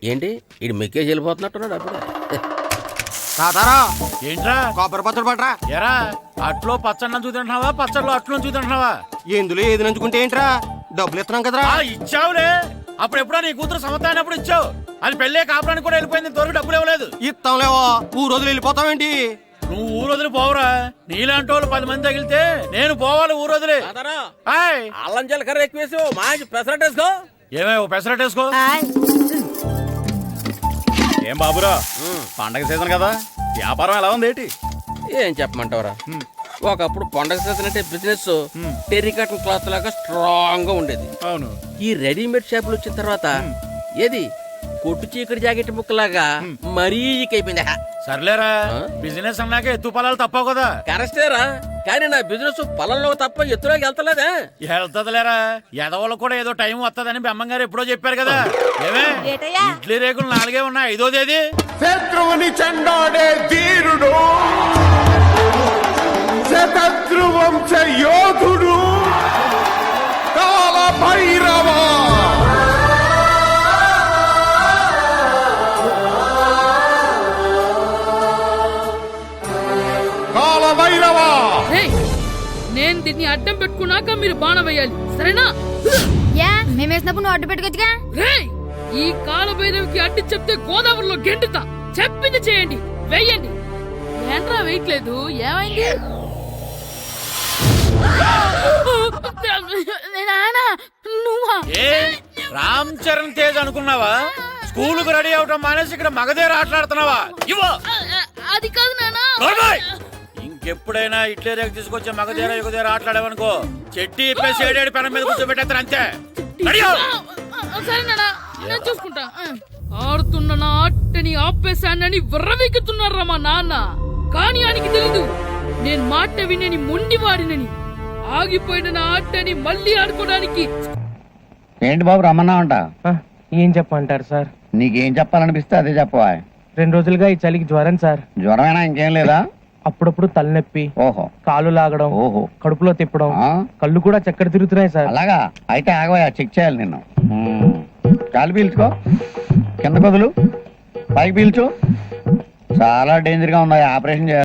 ఏంటి ఇడు మెక్కేసి వెళ్ళిపోతున్నట్టున్నాడు అప్పుడు. తాతారా ఏంట్రా కొబ్బరి పచ్చడి పట్రా. ఎరా అట్లో పచ్చడి నంచు తింటున్నావా పచ్చడిలో అట్లు నంచు తింటున్నావా? ఎందులో ఏది నంచుకుంటే ఏంట్రా, డబ్బులు ఇస్తున్నాం కదరా. ఇచ్చావులే, అప్పుడు ఎప్పుడో నీ కూతురు సమతాయినప్పుడు ఇచ్చావు. అది పెళ్ళే కాపురానికి కూడా వెళ్ళిపోయింది, ఇంతవరకు డబ్బులు ఇవ్వలేదు. ఇస్తాంలేవో, ఊరు రోజులు వెళ్ళిపోతావేంటి? నువ్వు ఊరు వదిలి పోవురా. నీలాంటి వాళ్ళు 10 మంది తగిలితే నేను పోవాలి ఊరు వదిలి. అల్లం జీలకర్ర ఎక్కువేసి మంచి పెసరట్ వేసుకో. ఏమే ఓ పెసరట్ వేసుకో. ఏం బాబురా, పండగ సీజన్ కదా, వ్యాపారం ఎలా ఉంది ఏంటి? ఏం చెప్పమంటావురా, ఒకప్పుడు పండగ సీజన్ అంటే బిజినెస్ టెరికాటన్ క్లాత్ లాగా స్ట్రాంగ్ గా ఉండేది. అవును, ఈ రెడీమేడ్ షాపులు వచ్చిన తర్వాత ఏది కొట్టు చీకటి జాకెట్ ముక్కలాగా మరీ అయిపోయింది. సర్లేరా, బిజినెస్ అన్నాక ఎత్తు పొలాలు తప్పవు కదా. కరెస్టేరా, కానీ నా బిజినెస్ పొలంలో తప్ప ఎత్తులోకి వెళ్తలేదా? వెళ్తదిలేరా, ఎదవాళ్ళకు కూడా ఏదో టైం వస్తుందని బెమ్మంగారు ఎప్పుడో చెప్పారు కదా. ఏమే ఇడ్లీ రేకులు 4 ఉన్నాయి, 5వ తేదీ. శత్రువుని చెండాడే ధీరుడు, శతద్రు వంశ యోధుడు కాల భైరవ. కాల భైరవ, నేను దీన్ని అడ్డం పెట్టుకున్నాక మీరు బాణం వేయాలి, సరేనా? మేమేసినప్పుడు నువ్వు అడ్డు పెట్టుకోవచ్చుగా. రేయ్, ఈ కాలభైరవికి అడ్డు చెప్తే గోదావరిలో గెంటుతా. చెప్పింది చేయండి, వెయ్యండి. ఏంట్రా వెయ్యట్లేదు, ఏమైంది? నువ్వా? ఏ రామ్ చరణ్ తేజ్ అనుకున్నావా? స్కూలుకు రెడీ అవటం మానేసి ఇక్కడ మగధేర ఆటలాడుతున్నావా? ఇవ్వ. అది కాదు నానా. ఇంకెప్పుడైనా ఇట్లే రేపు తీసుకొచ్చే మగధేర యుగధేర ఆటలాడేవనుకో చెట్టి ఇప్పేసి 7 పెనం మీద కూర్చోబెట్టేస్తారు అంతే. సరే నానా, నేను చూసుకుంటా. ఆడుతున్న నా ఆటని ఆపేశానని విర్రవీగుతున్నారా మా నాన్న. కానీ ఆయనకి తెలీదు నేను మాట వినని మొండివాడినని. ఆగిపోయిన నా ఆటని మళ్ళీ ఆడుకోవడానికి. ఏంటి బాబు రమ్మన్నావంట? ఏం చెప్పమంటారు సార్? నీకేం చెప్పాలనిపిస్తే అదే చెప్పవా. 2 రోజులుగా ఈ చలికి జ్వరం సార్. జ్వరమేనా, ఇంకేం లేదా? అప్పుడప్పుడు తలనొప్పి, ఓహో, కాలు లాగడం, ఓహో, కడుపులో తిప్పడం, కళ్ళు కూడా చక్కెర తిరుగుతున్నాయి సార్. అలాగా? అయితే ఆగవా, చెక్ చేయాలి నిన్ను. కాలు పీల్చుకో, కింద కొదులు, పైకి పీల్చు. చాలా డేంజర్ గా ఉంది, ఆపరేషన్ చేయాలి.